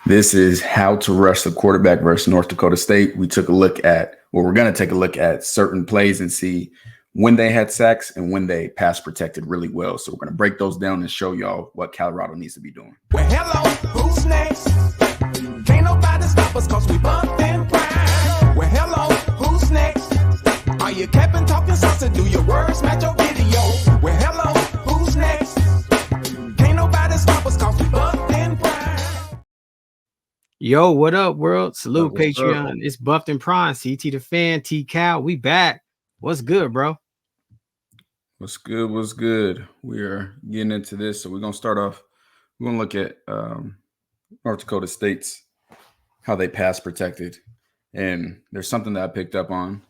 This is how to rush the quarterback versus North Dakota State. We're going to take a look at certain plays and see when they had sacks and when they pass protected really well. So we're going to break those down and show y'all what Colorado needs to be doing. Well, hello, who's next? Can't nobody stop us cause we bumped and grind. Well, hello, who's next? Are you capping, talking sauce, and do your words match your video? Well, hello, who's next? Can't nobody stop us cause we bumped and grind. Yo, what up, world? Salute, What's Patreon. up? It's Buffed and Prime, CT the Fan, T Cal. We back. What's good, bro? What's good? What's good? We are getting into this. So we're going to start off. We're going to look at North Dakota State's, how they pass protected. And there's something that I picked up on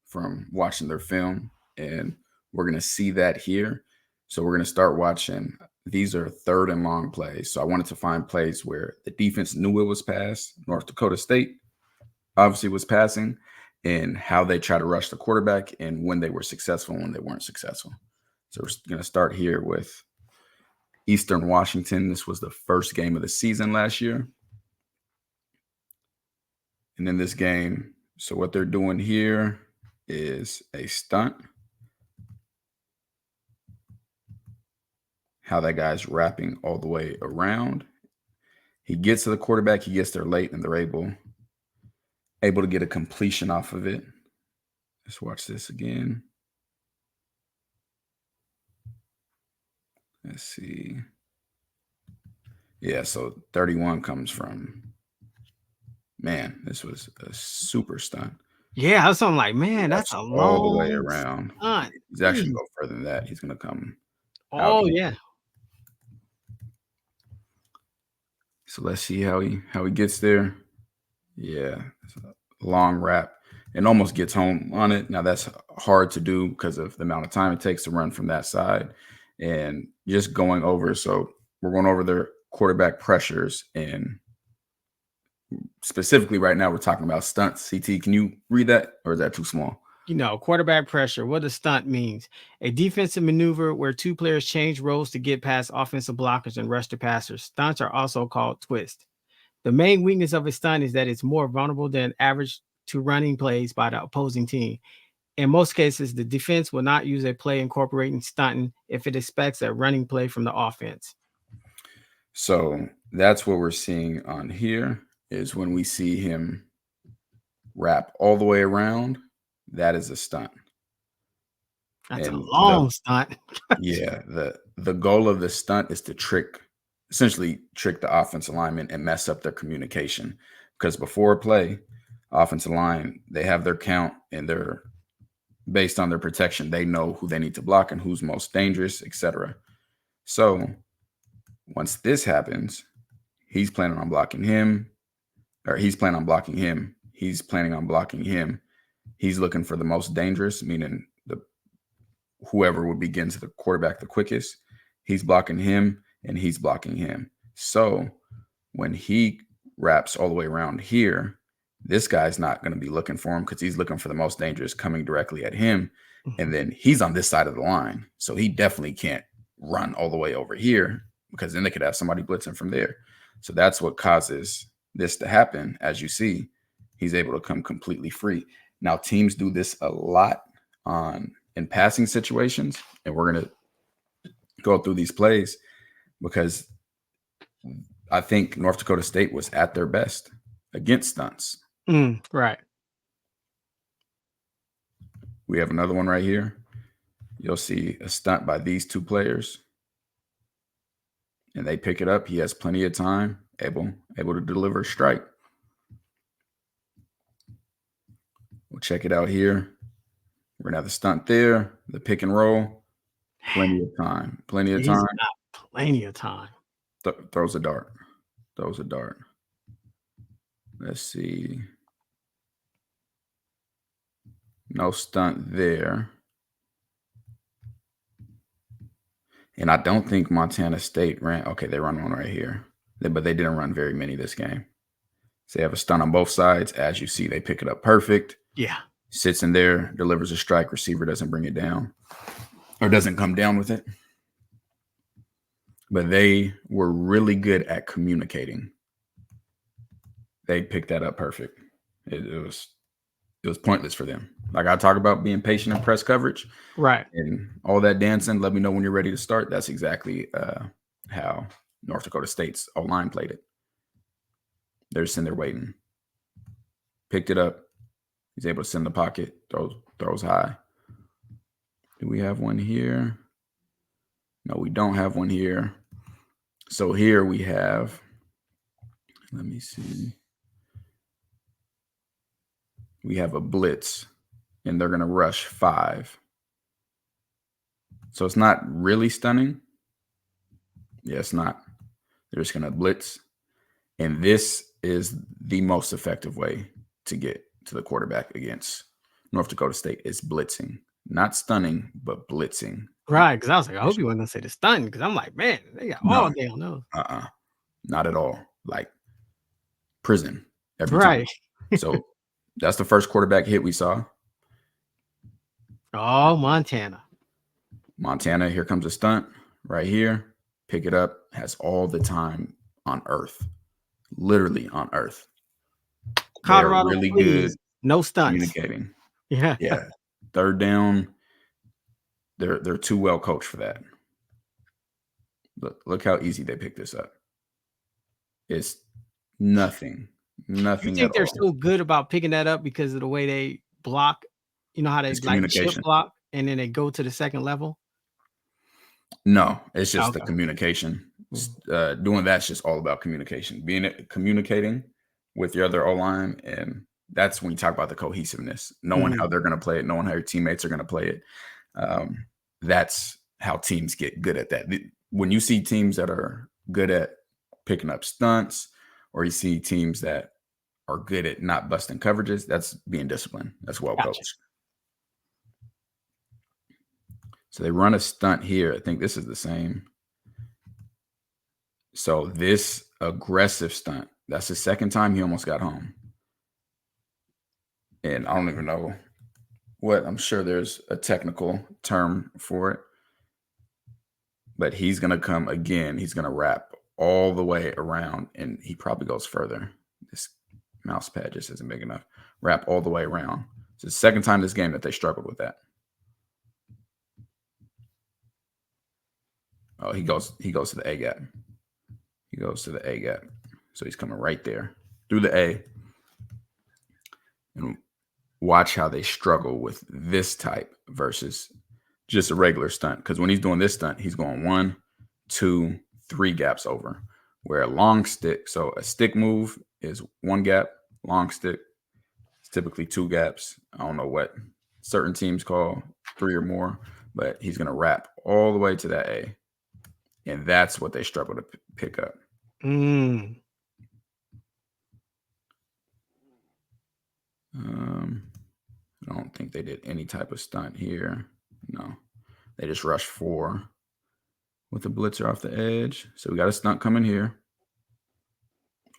from watching their film. And we're going to see that here. So we're going to start watching. These are 3rd and long plays. So I wanted to find plays where the defense knew it was pass. North Dakota State obviously was passing, and how they try to rush the quarterback and when they were successful and when they weren't successful. So we're going to start here with Eastern Washington. This was the first game of the season last year. And in this game, so what they're doing here is a stunt. How that guy's wrapping all the way around. He gets to the quarterback, he gets there late, and they're able to get a completion off of it. Let's watch this again. Let's see. Yeah, so 31 comes from, man, this was a super stunt. Yeah, I was something like, man, that's a long all the way around. stunt. He's actually go further than that. He's going to come. Oh, yeah. So let's see how he gets there. Yeah, it's a long wrap and almost gets home on it. Now that's hard to do because of the amount of time it takes to run from that side and just going over. So we're going over their quarterback pressures, and specifically right now we're talking about stunts. CT, can you read that, or is that too small? You know, quarterback pressure, what a stunt means. A defensive maneuver where two players change roles to get past offensive blockers and rush the passers. Stunts are also called twists. The main weakness of a stunt is that it's more vulnerable than average to running plays by the opposing team. In most cases, the defense will not use a play incorporating stunting if it expects a running play from the offense. So that's what we're seeing on here is when we see him wrap all the way around, that is a stunt. That's a long stunt. Yeah, the goal of the stunt is to essentially trick the offensive lineman and mess up their communication. Because before a play, offensive line, they have their count, and they're based on their protection. They know who they need to block and who's most dangerous, etc. So once this happens, he's planning on blocking him, or he's planning on blocking him. He's planning on blocking him. He's looking for the most dangerous, meaning whoever would begin to the quarterback the quickest. He's blocking him, and he's blocking him. So when he wraps all the way around here, this guy's not going to be looking for him because he's looking for the most dangerous coming directly at him. And then he's on this side of the line. So he definitely can't run all the way over here because then they could have somebody blitzing from there. So that's what causes this to happen. As you see, he's able to come completely free. Now, teams do this a lot in passing situations, and we're going to go through these plays because I think North Dakota State was at their best against stunts. Right. We have another one right here. You'll see a stunt by these two players, and they pick it up. He has plenty of time, able to deliver a strike. We'll check it out here. We're going to have the stunt there, the pick and roll. Plenty of time. Plenty of time. Plenty of time. Throws a dart. Let's see. No stunt there. And I don't think Montana State ran. Okay, they run one right here. But they didn't run very many this game. So they have a stunt on both sides. As you see, they pick it up perfect. Yeah. Sits in there, delivers a strike. Receiver doesn't bring it down or doesn't come down with it. But they were really good at communicating. they picked that up perfect. It was pointless for them. Like I talk about being patient in press coverage, Right. and all that dancing. Let me know when you're ready to start. That's exactly how North Dakota State's O-line played it. They're just in there waiting. Picked it up. He's able to send the pocket. Throws high. Do we have one here? No, we don't have one here. So here we have, let me see. We have a blitz, and they're going to rush 5. So it's not really stunning. Yeah, it's not. They're just going to blitz. And this is the most effective way to get to the quarterback against North Dakota State is blitzing. Not stunning, but blitzing. Right. Because I was like, I hope you weren't going to say the stun, because I'm like, man, they got all day on those. Not at all. Like prison every Right. time. So that's the first quarterback hit we saw. Oh, Montana. Montana, here comes a stunt right here. Pick it up. Has all the time on earth. Literally on earth. Colorado, really please. good. No stunts. Communicating. Yeah. Yeah. Third down. They're too well coached for that. Look how easy they picked this up. It's nothing. Nothing. You think they're all. so good about picking that up because of the way they block? You know how they like chip block and then they go to the second level? No, it's just the communication. Doing that's just all about communication. Communicating with your other O-line, and that's when you talk about the cohesiveness. Knowing how they're going to play it, knowing how your teammates are going to play it. That's how teams get good at that. When you see teams that are good at picking up stunts, or you see teams that are good at not busting coverages, that's being disciplined. That's well coached. So they run a stunt here. I think this is the same. So this aggressive stunt, that's the second time he almost got home. And I don't even know what, I'm sure there's a technical term for it. But he's going to come again. He's going to wrap all the way around, and he probably goes further. This mouse pad just isn't big enough. Wrap all the way around. It's the second time this game that they struggled with that. Oh, he goes to the A gap. He goes to the A gap. So he's coming right there through the A. And watch how they struggle with this type versus just a regular stunt. Because when he's doing this stunt, he's going 1, 2, 3 gaps over. Where a long stick, so a stick move is 1 gap. Long stick is typically 2 gaps. I don't know what certain teams call 3 or more, but he's going to wrap all the way to that A. And that's what they struggle to pick up. I don't think they did any type of stunt here. No, they just rushed 4 with the blitzer off the edge. So we got a stunt coming here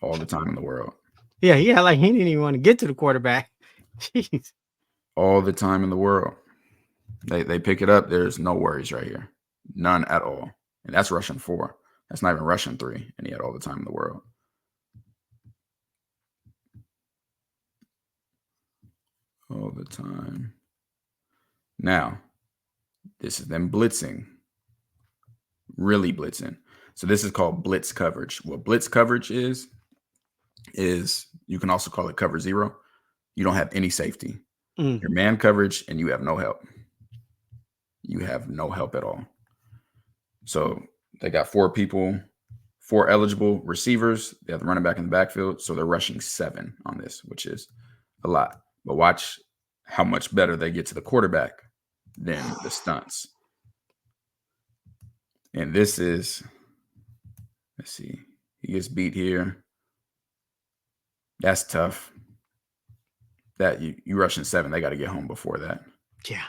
all the time in the world. Yeah, like he didn't even want to get to the quarterback. Jeez. All the time in the world. They pick it up. There's no worries right here. None at all. And that's rushing 4. That's not even rushing 3. And he had all the time in the world. All the time. Now, this is them blitzing. Really blitzing. So this is called blitz coverage. What blitz coverage is you can also call it cover 0. You don't have any safety. Your man coverage, and you have no help. You have no help at all. So they got 4 people, 4 eligible receivers. They have the running back in the backfield. So they're rushing 7 on this, which is a lot. But watch how much better they get to the quarterback than the stunts. And this is, let's see, he gets beat here. That's tough. That you rushing 7, they got to get home before that. Yeah.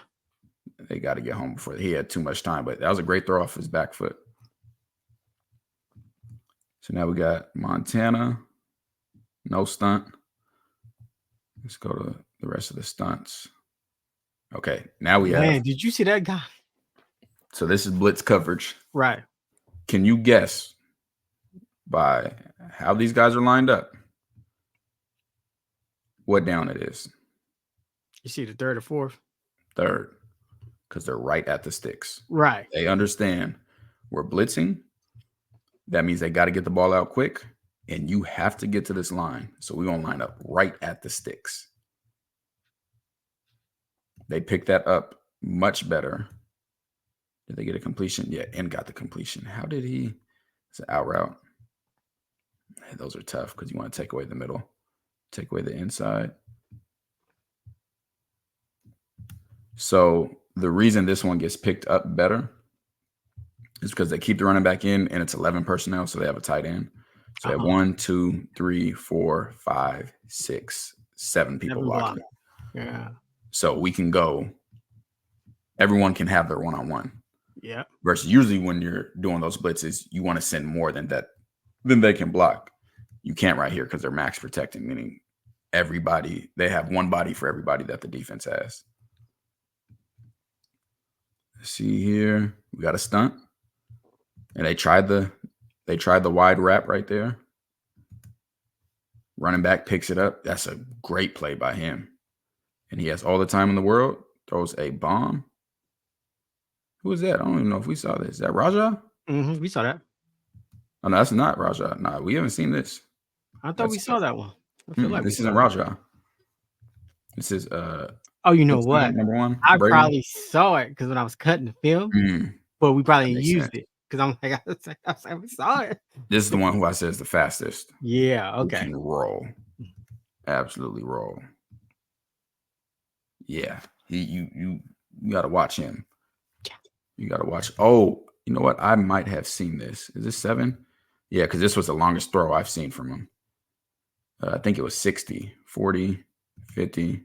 They got to get home before he had too much time, but that was a great throw off his back foot. So now we got Montana, no stunt. Let's go to the rest of the stunts. Okay, now we have. Man, did you see that guy? So this is blitz coverage. Right. Can you guess by how these guys are lined up? what down it is. You see the third or fourth? Third, because they're right at the sticks. Right. They understand we're blitzing. That means they got to get the ball out quick, and you have to get to this line. So we're going to line up right at the sticks. They picked that up much better. Did they get a completion? Yeah, and got the completion. How did he? It's an out route. Those are tough because you want to take away the middle, take away the inside. So the reason this one gets picked up better is because they keep the running back in, and it's 11 personnel, so they have a tight end. So they have 1, 2, 3, 4, 5, 6, 7 people blocking. Yeah. So we can go. Everyone can have their one-on-one. Yeah. Versus usually when you're doing those blitzes, you want to send more than that than they can block. You can't right here because they're max protecting, meaning everybody, they have one body for everybody that the defense has. See here, we got a stunt. And they tried the wide wrap right there. Running back picks it up. That's a great play by him. And he has all the time in the world. Throws a bomb. Who is that? I don't even know if we saw this. Is that Raja? Mm-hmm. We saw that. Oh, no, that's not Raja. No, we haven't seen this. I thought we saw that one. I feel like this isn't Raja. This is oh, you know what? Number 1. I probably saw it because when I was cutting the film, but we probably used it because I'm like, I was like, we saw it. This is the one who I said is the fastest. Yeah. Okay. Who can roll. Absolutely roll. Yeah. You got to watch him. You got to watch. Oh, you know what? I might have seen this. Is this 7? Yeah, because this was the longest throw I've seen from him. I think it was 60, 40, 50,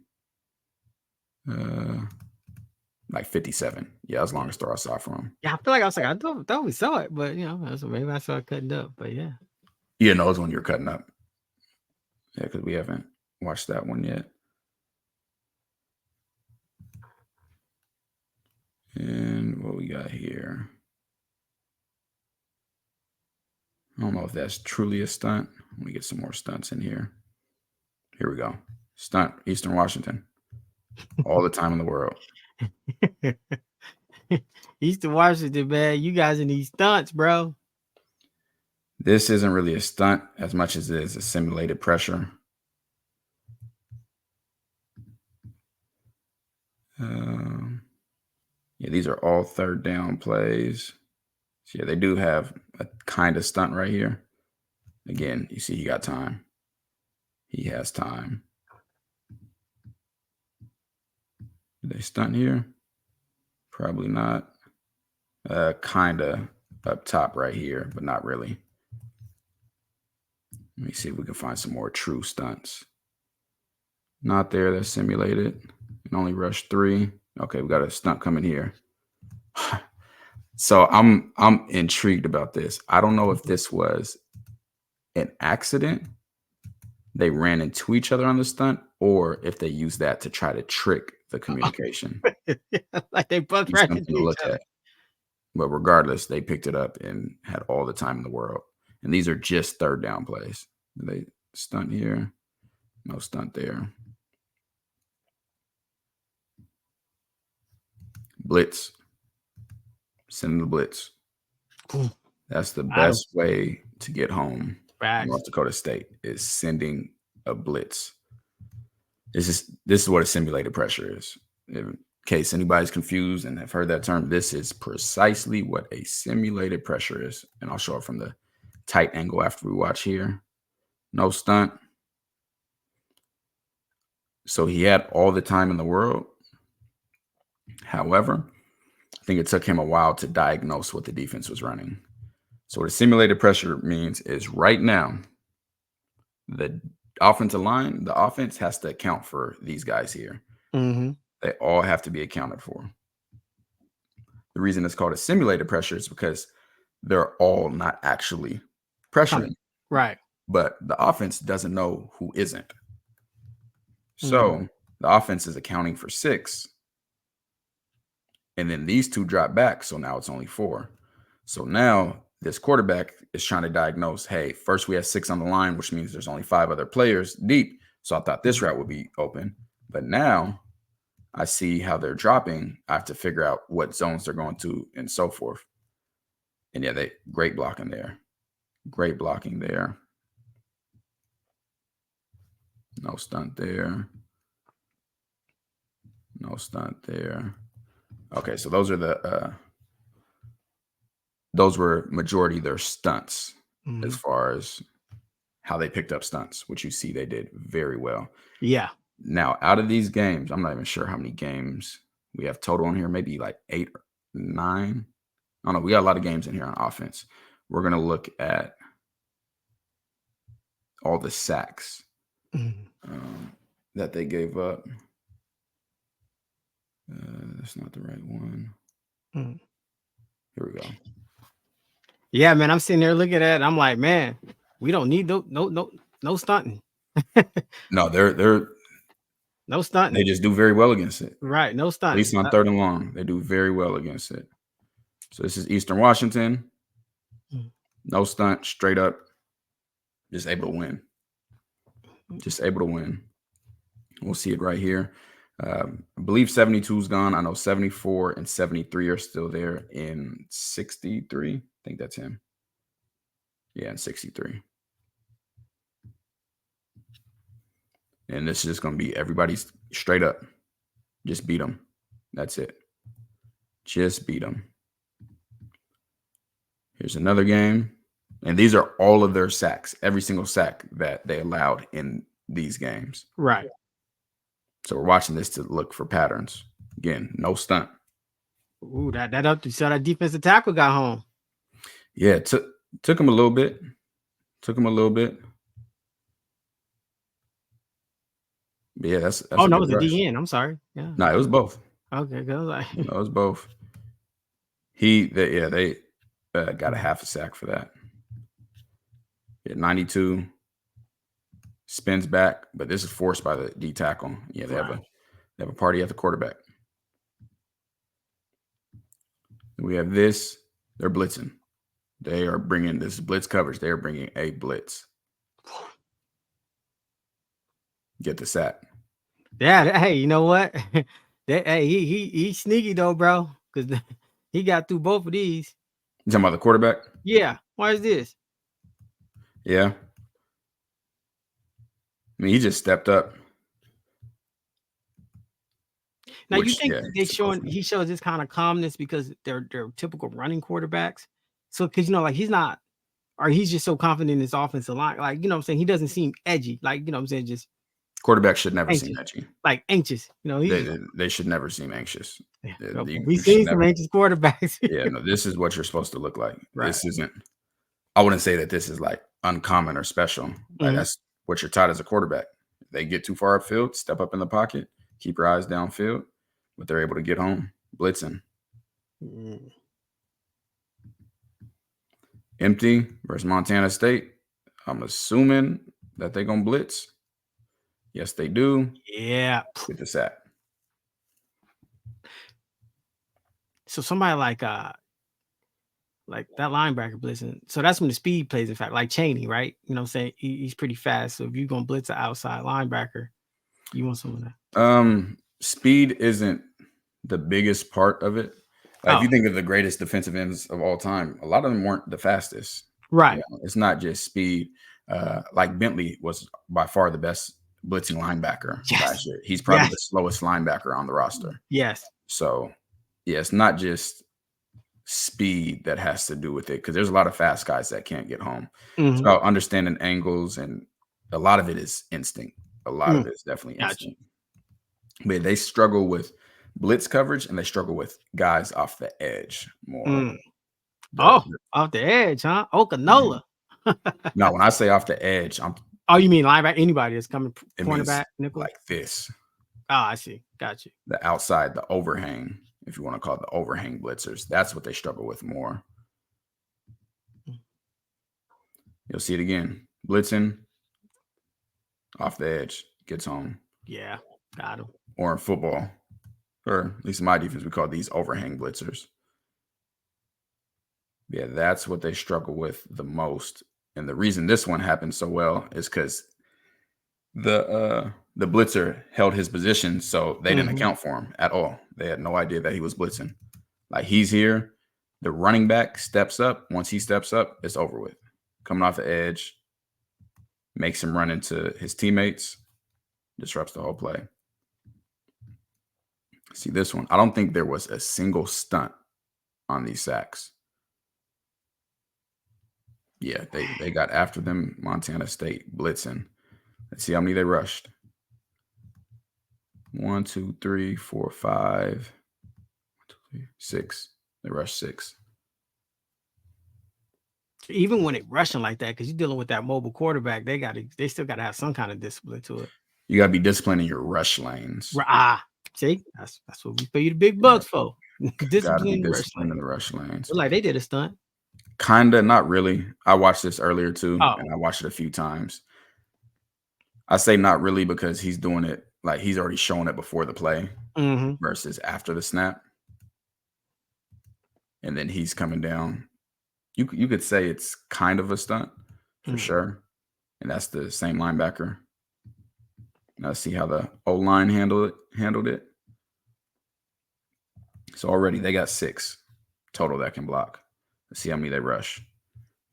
like 57. Yeah, that was the longest throw I saw from him. Yeah, I feel like I was like, I thought we saw it, but maybe I saw it cutting up. But yeah. Yeah, no, it's when you're cutting up. Yeah, because we haven't watched that one yet. And what we got here? I don't know if that's truly a stunt. Let me get some more stunts in here. Here we go. Stunt, Eastern Washington. All the time in the world. Eastern Washington, man. You guys in these stunts, bro. This isn't really a stunt as much as it is a simulated pressure. Yeah, these are all third down plays. So yeah, they do have a kind of stunt right here. Again, you see he got time. He has time. Did they stunt here? Probably not. Kind of up top right here, but not really. Let me see if we can find some more true stunts. Not there. That's simulated. And only rush 3. Okay, we got a stunt coming here. So I'm intrigued about this. I don't know if this was an accident. They ran into each other on the stunt, or if they used that to try to trick the communication. Like they both ran into each other. But regardless, they picked it up and had all the time in the world. And these are just third down plays. They stunt here. No stunt there. Blitz. Send the blitz. That's the best way to get home. North Dakota State is sending a blitz. This is what a simulated pressure is. In case anybody's confused and have heard that term, this is precisely what a simulated pressure is. And I'll show it from the tight angle after we watch here. No stunt. So he had all the time in the world. However, I think it took him a while to diagnose what the defense was running. So what a simulated pressure means is right now, the offensive line, the offense has to account for these guys here. Mm-hmm. They all have to be accounted for. The reason it's called a simulated pressure is because they're all not actually pressuring. Right. But the offense doesn't know who isn't. So the offense is accounting for 6. And then these 2 drop back. So now it's only 4. So now this quarterback is trying to diagnose, hey, first we have 6 on the line, which means there's only 5 other players deep. So I thought this route would be open. But now I see how they're dropping. I have to figure out what zones they're going to and so forth. And yeah, great blocking there. Great blocking there. No stunt there. No stunt there. Okay, so those are those were majority their stunts as far as how they picked up stunts, which you see they did very well. Yeah. Now, out of these games, I'm not even sure how many games we have total on here, maybe like 8 or 9. I don't know. We got a lot of games in here on offense. We're going to look at all the sacks that they gave up. That's not the right one. Here we go. Yeah, man. I'm sitting there looking at it. And I'm like, man, we don't need no stunting. No, they're no stunting. They just do very well against it. Right. No stunting. At least on 3rd and long, they do very well against it. So this is Eastern Washington. No stunt, straight up. Just able to win. Just able to win. We'll see it right here. I believe 72 is gone. I know 74 and 73 are still there in 63. I think that's him. Yeah, in 63. And this is just going to be everybody's straight up. Just beat them. That's it. Just beat them. Here's another game. And these are all of their sacks. Every single sack that they allowed in these games. Right. So we're watching this to look for patterns. Again, no stunt. Ooh, that defensive tackle got home. Yeah, it took him a little bit. But yeah, that's no, it was a DN. I'm sorry. Yeah. No, it was both. Okay, good. No, it was both. They got a half a sack for that. Yeah, 92 spins back, but this is forced by the D tackle. Yeah, they have a party at the quarterback. We have this. They're blitzing. They are bringing this blitz coverage. They are bringing a blitz. Get the sack. Yeah. Hey, you know what? He's sneaky though, bro, because he got through both of these. You talking about the quarterback? Yeah. Why is this? Yeah. I mean, he just stepped up. Now, you think he shows this kind of calmness because they're typical running quarterbacks? So, because, like, he's not, or he's just so confident in his offensive line. Like, you know what I'm saying? He doesn't seem edgy. Like, you know what I'm saying? Just quarterbacks should never seem edgy. Like, anxious. You know, they should never seem anxious. Yeah, we've seen some anxious quarterbacks. Yeah, no, this is what you're supposed to look like. Right. This isn't, I wouldn't say that this is like uncommon or special. Like, that's what you're taught as a quarterback. If they get too far upfield, step up in the pocket, keep your eyes downfield, but they're able to get home, blitzing. Empty versus Montana State. I'm assuming that they're going to blitz. Yes, they do. Yeah. Get the sack. So somebody like that linebacker blitzing. So that's when the speed plays, in fact, like Chaney, right? You know what I'm saying? He's pretty fast. So if you're going to blitz an outside linebacker, you want some of that. Speed isn't the biggest part of it. If you think of the greatest defensive ends of all time, a lot of them weren't the fastest. Right. You know, it's not just speed. Like Bentley was by far the best blitzing linebacker last year. He's probably the slowest linebacker on the roster. Yes. So, yeah, it's not just speed that has to do with it, because there's a lot of fast guys that can't get home. It's about understanding angles, and a lot of it is instinct. A lot of it is definitely instinct. But they struggle with blitz coverage, and they struggle with guys off the edge more. Off the edge, huh? Okanola. No, when I say off the edge, you mean linebacker? Anybody that's coming cornerback, nickel? Like this. Oh, I see. Got you. The outside, the overhang, if you want to call it the overhang blitzers. That's what they struggle with more. You'll see it again. Blitzing, off the edge, gets home. Yeah, got him. Or in football, or at least in my defense, we call these overhang blitzers. Yeah, that's what they struggle with the most. And the reason this one happened so well is because the blitzer held his position, so they didn't Mhm. account for him at all. They had no idea that he was blitzing. Like, he's here, the running back steps up. Once he steps up, it's over with. Coming off the edge, makes him run into his teammates, disrupts the whole play. See this one. I don't think there was a single stunt on these sacks. Yeah, they got after them. Montana State blitzing. Let's see how many they rushed. 1, 2, 3, 4, 5, 1, 2, 3, 6. They rushed 6. Even when it rushing like that, because you're dealing with that mobile quarterback, they still gotta have some kind of discipline to it. You gotta be disciplined in your rush lanes. See, that's what we pay you the big bucks for. Gotta Discipline be in the rush disciplined in lane. the rush lanes. Like they did a stunt. Kinda, not really. I watched this earlier too, Oh. and I watched it a few times. I say not really because he's doing it like he's already showing it before the play versus after the snap. And then he's coming down. You could say it's kind of a stunt for sure. And that's the same linebacker. Now let's see how the O-line handled it. So already they got 6 total that can block. Let's see how many they rush.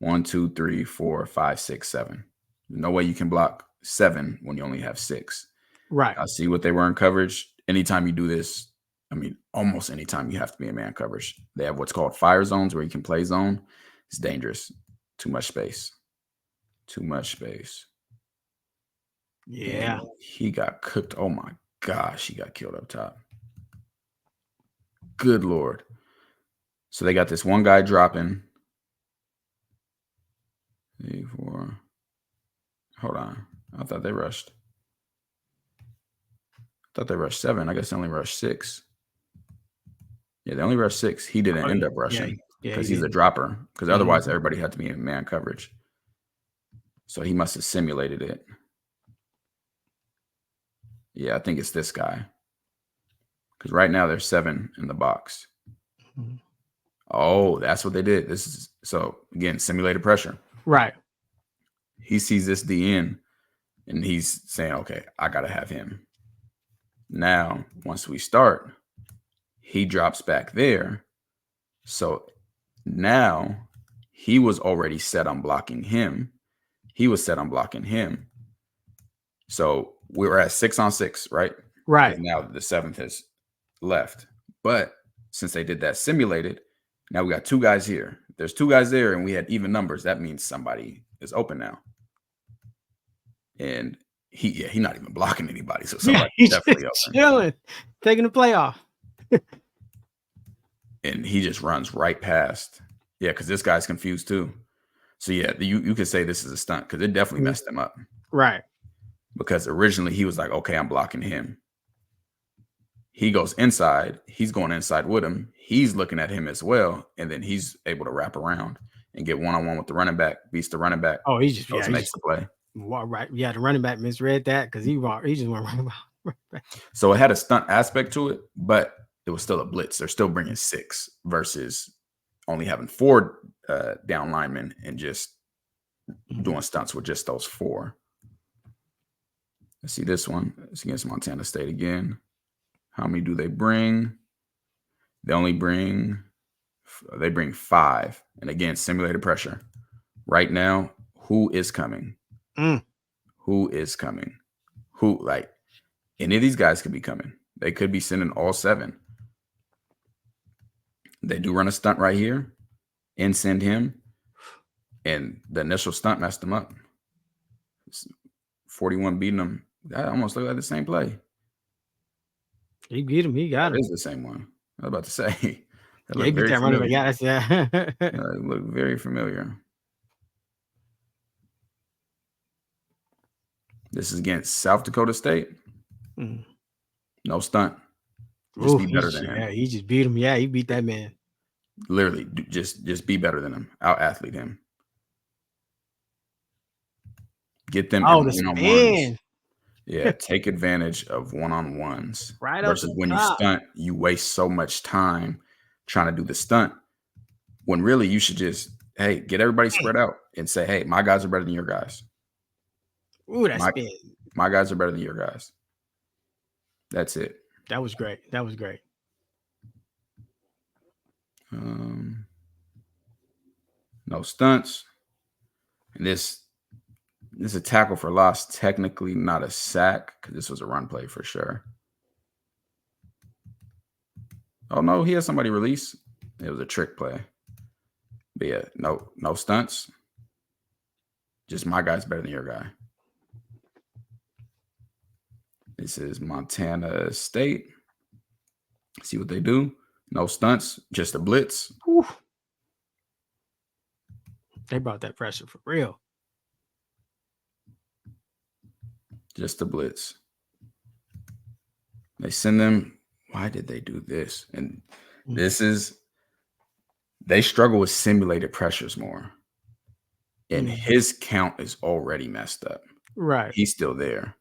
1, 2, 3, 4, 5, 6, 7. No way you can block 7 when you only have 6. Right. I see what they were in coverage. Anytime you do this, I mean, almost anytime you have to be in man coverage. They have what's called fire zones where you can play zone. It's dangerous. Too much space. Yeah. And he got cooked. Oh my gosh, he got killed up top. Good Lord. So they got this one guy dropping. 3, 4. Hold on. I thought they rushed 7. I guess they only rushed 6. Yeah, they only rushed 6. He didn't end up rushing because he's a dropper. Because otherwise, everybody had to be in man coverage. So he must have simulated it. Yeah, I think it's this guy. Because right now there's 7 in the box. Oh, that's what they did. This is so again, simulated pressure. Right. He sees this DN and he's saying, okay, I gotta have him. Now, once we start, he drops back there. So now he was already set on blocking him. So we were at 6 on 6, right? Right. Now the 7th has left. But since they did that simulated, now we got 2 guys here. If there's 2 guys there and we had even numbers, that means somebody is open now. And he's not even blocking anybody. So somebody's definitely open. Chilling, taking the play off. And he just runs right past. Yeah, because this guy's confused too. So yeah, you could say this is a stunt because it definitely messed him up. Right. Because originally he was like, okay, I'm blocking him. He goes inside. He's going inside with him. He's looking at him as well. And then he's able to wrap around and get one-on-one with the running back, beats the running back. Oh, he just makes the play. Right. Yeah, the running back misread that because he just went running back. So it had a stunt aspect to it, but it was still a blitz. They're still bringing 6 versus only having 4 down linemen and just doing stunts with just those 4. Let's see this one. It's against Montana State again. How many do they bring? They bring 5. And again, simulated pressure. Right now, who is coming? Who is coming? Like, any of these guys could be coming. They could be sending all 7. They do run a stunt right here and send him. And the initial stunt messed him up. 41 beating him. That almost looked like the same play. He beat him. He got him. It is the same one. I was about to say. Yeah, he beat that running back. Yeah, It looked very familiar. This is against South Dakota State. No stunt. Just be better than him. Yeah, he just beat him. Yeah, he beat that man. Literally, just be better than him. Out-athlete him. Get them the spin. Yeah, take advantage of one-on-ones. Right versus when you stunt, you waste so much time trying to do the stunt. When really you should just, get everybody spread out and say, hey, my guys are better than your guys. Ooh, that spin. My guys are better than your guys. That's it. That was great. That was great. No stunts. And this is a tackle for loss, technically not a sack because this was a run play for sure. Oh no, he has somebody release. It was a trick play. But yeah, no stunts. Just my guy's better than your guy. This is Montana State. See what they do. No stunts, just a blitz. Whew. They brought that pressure for real. Just a blitz. They send them. Why did they do this? And this is, they struggle with simulated pressures more. And his count is already messed up. Right. He's still there.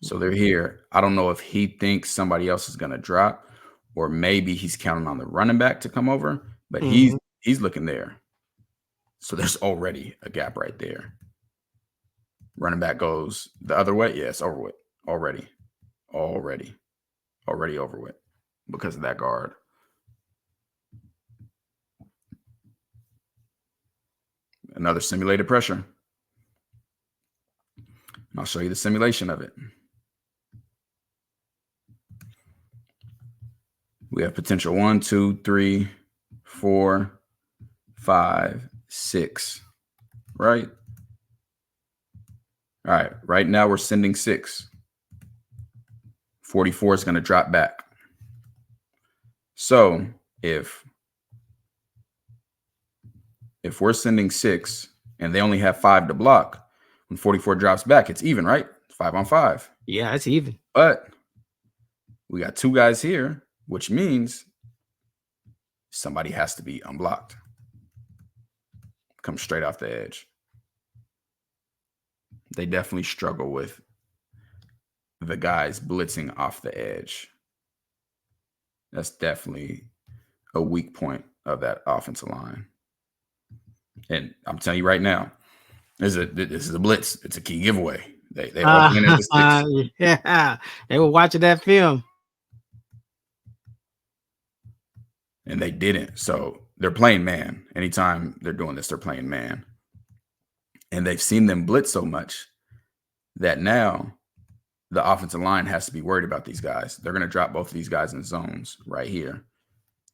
So they're here. I don't know if he thinks somebody else is going to drop, or maybe he's counting on the running back to come over, but he's looking there. So there's already a gap right there. Running back goes the other way. Yeah, it's over with. Already over with because of that guard. Another simulated pressure. I'll show you the simulation of it. We have potential 1, 2, 3, 4, 5, 6. Right? All right. Right now we're sending 6. 44 is going to drop back. So if we're sending 6 and they only have 5 to block, when 44 drops back, it's even, right? 5 on 5. Yeah, it's even. But we got 2 guys here, which means somebody has to be unblocked. Come straight off the edge. They definitely struggle with the guys blitzing off the edge. That's definitely a weak point of that offensive line. And I'm telling you right now, this is a blitz. It's a key giveaway. They all win at the 6. Yeah, they were watching that film. And they didn't. So they're playing man. Anytime they're doing this, they're playing man. And they've seen them blitz so much that now the offensive line has to be worried about these guys. They're going to drop both of these guys in zones right here.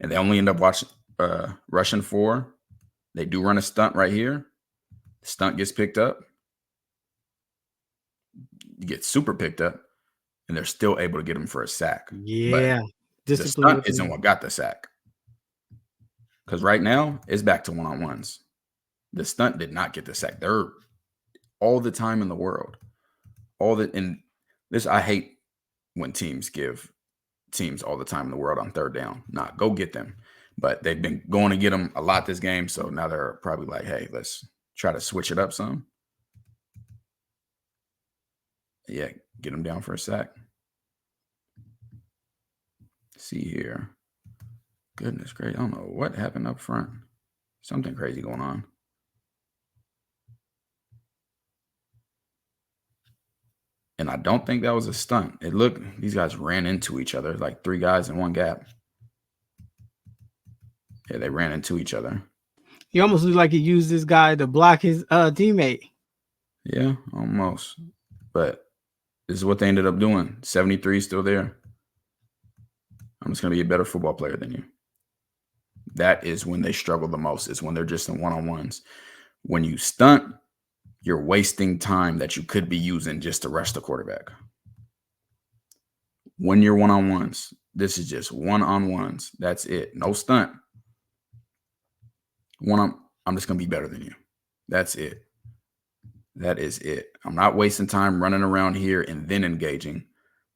And they only end up rushing 4. They do run a stunt right here. The stunt gets picked up. Gets super picked up. And they're still able to get him for a sack. Yeah. But the stunt isn't what got the sack. Because right now, it's back to one-on-ones. The stunt did not get the sack. They're all the time in the world. I hate when teams give teams all the time in the world on third down. Go get them. But they've been going to get them a lot this game. So now they're probably like, hey, let's try to switch it up some. Yeah, get them down for a sack. See here. Goodness gracious. I don't know what happened up front. Something crazy going on. And I don't think that was a stunt. It looked, these guys ran into each other, like 3 guys in one gap. Yeah, they ran into each other. He almost looked like he used this guy to block his teammate. Yeah, almost. But this is what they ended up doing. 73 is still there. I'm just going to be a better football player than you. That is when they struggle the most, is when they're just in one-on-ones. When you stunt, you're wasting time that you could be using just to rush the quarterback. When you're one-on-ones, this is just one-on-ones. That's it. No stunt. I'm just going to be better than you. That's it. That is it. I'm not wasting time running around here and then engaging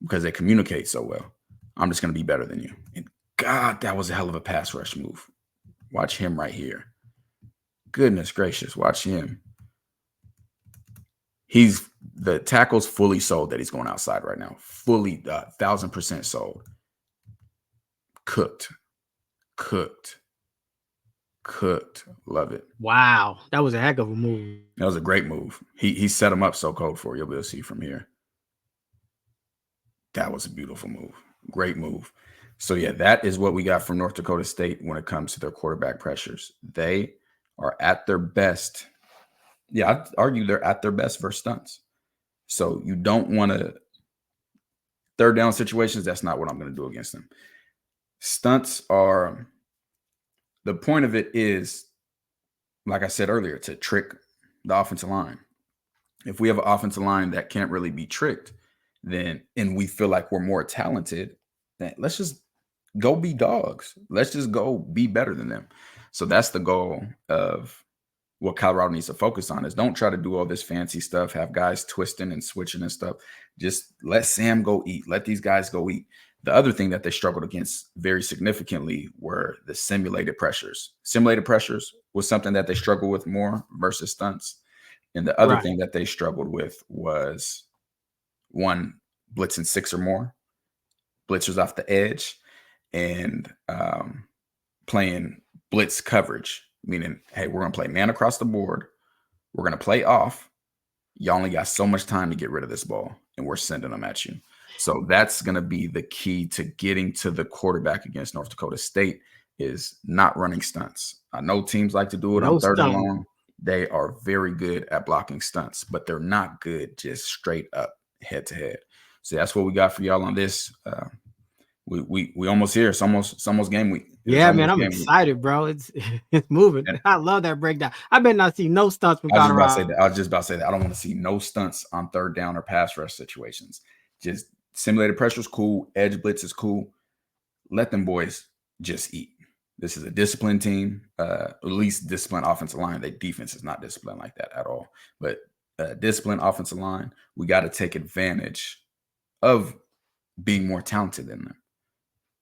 because they communicate so well. I'm just going to be better than you. And God, that was a hell of a pass rush move. Watch him right here. Goodness gracious. Watch him. The tackle's fully sold that he's going outside right now. Fully 1,000% sold. Cooked. Cooked. Love it. Wow, that was a heck of a move. That was a great move. He set him up so cold for you. You'll be able to see from here. That was a beautiful move. Great move. So, yeah, that is what we got from North Dakota State when it comes to their quarterback pressures. They are at their best. Yeah, I'd argue they're at their best versus stunts. So you don't want to third down situations. That's not what I'm going to do against them. Stunts are, the point of it is, like I said earlier, to trick the offensive line. If we have an offensive line that can't really be tricked, then, and we feel like we're more talented, then let's just go be dogs. Let's just go be better than them. So that's the goal of what Colorado needs to focus on, is don't try to do all this fancy stuff, have guys twisting and switching and stuff. Just let Sam go eat. Let these guys go eat. The other thing that they struggled against very significantly were the simulated pressures. Simulated pressures was something that they struggled with more versus stunts. And the other thing that they struggled with was, one, blitzing 6 or more, blitzers off the edge, and playing blitz coverage, meaning, hey, we're going to play man across the board. We're going to play off. You only got so much time to get rid of this ball, and we're sending them at you. So that's going to be the key to getting to the quarterback against North Dakota State, is not running stunts. I know teams like to do it on third and long. They are very good at blocking stunts, but they're not good just straight up head to head. So that's what we got for y'all on this. We almost here. It's almost game week. Yeah, man, I'm excited, bro. It's moving. Yeah. I love that breakdown. I better not see no stunts from Colorado. I was just about to say that. I don't want to see no stunts on third down or pass rush situations. Just simulated pressure is cool. Edge blitz is cool. Let them boys just eat. This is a disciplined team, at least disciplined offensive line. Their defense is not disciplined like that at all. But disciplined offensive line, we got to take advantage of being more talented than them.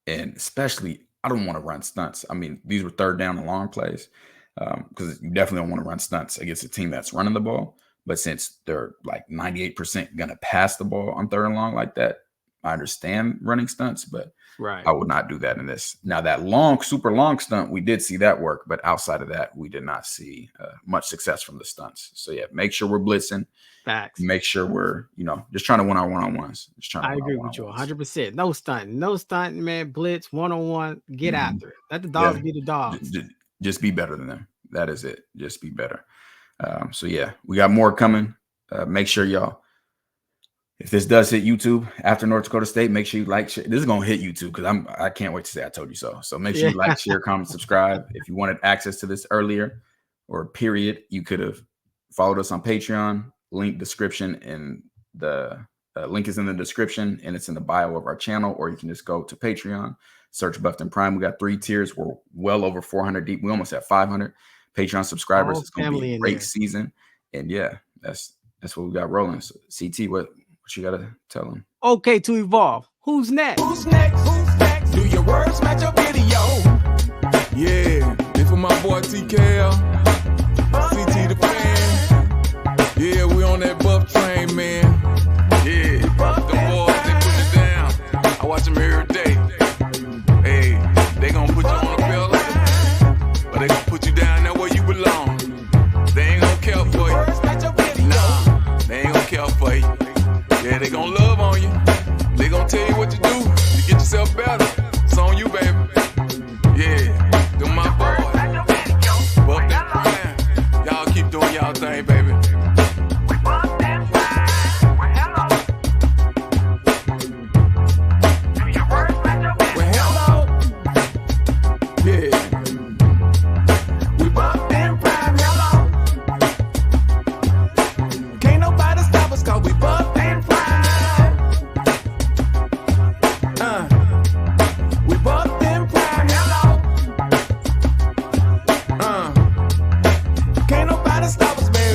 And especially, I don't want to run stunts. I mean, these were third down and long plays, because you definitely don't want to run stunts against a team that's running the ball. But since they're like 98% going to pass the ball on third and long like that, I understand running stunts, but I would not do that in this. Now, that long, super long stunt, we did see that work. But outside of that, we did not see much success from the stunts. So, yeah, make sure we're blitzing. Facts. Make sure we're, just trying to win our one-on-ones. I agree with you 100%. No stunting, man. Blitz, one-on-one. Get after it. Let the dogs be the dogs. Just be better than them. That is it. Just be better. So, yeah, we got more coming. Make sure y'all, if this does hit YouTube after North Dakota State, make sure you like, share. This is going to hit YouTube because I can't wait to say I told you so. So make sure you like, share, comment, subscribe. If you wanted access to this earlier or period, you could have followed us on Patreon. Link description, and the link is in the description, and it's in the bio of our channel, or you can just go to Patreon, search Buffed and Prime. We got 3 tiers. We're well over 400 deep. We almost have 500 Patreon subscribers. It's going to be a great season. And yeah, that's what we got rolling. So CT, what you got to tell them? Okay, to evolve. Who's next? Who's next? Who's next? Do your words match your video? Yeah, this for my boy TKL, CT the fan. Yeah, we on that buff train, man. Yeah, the boys, they put it down. I watch them every day. Hey, they gonna put you on a pedestal, but they gonna put you down there where you belong. They ain't gonna care for you. Nah, they ain't gonna care for you. Yeah, they gonna love on you. They gonna tell you what to do to get yourself better. It's on you, baby.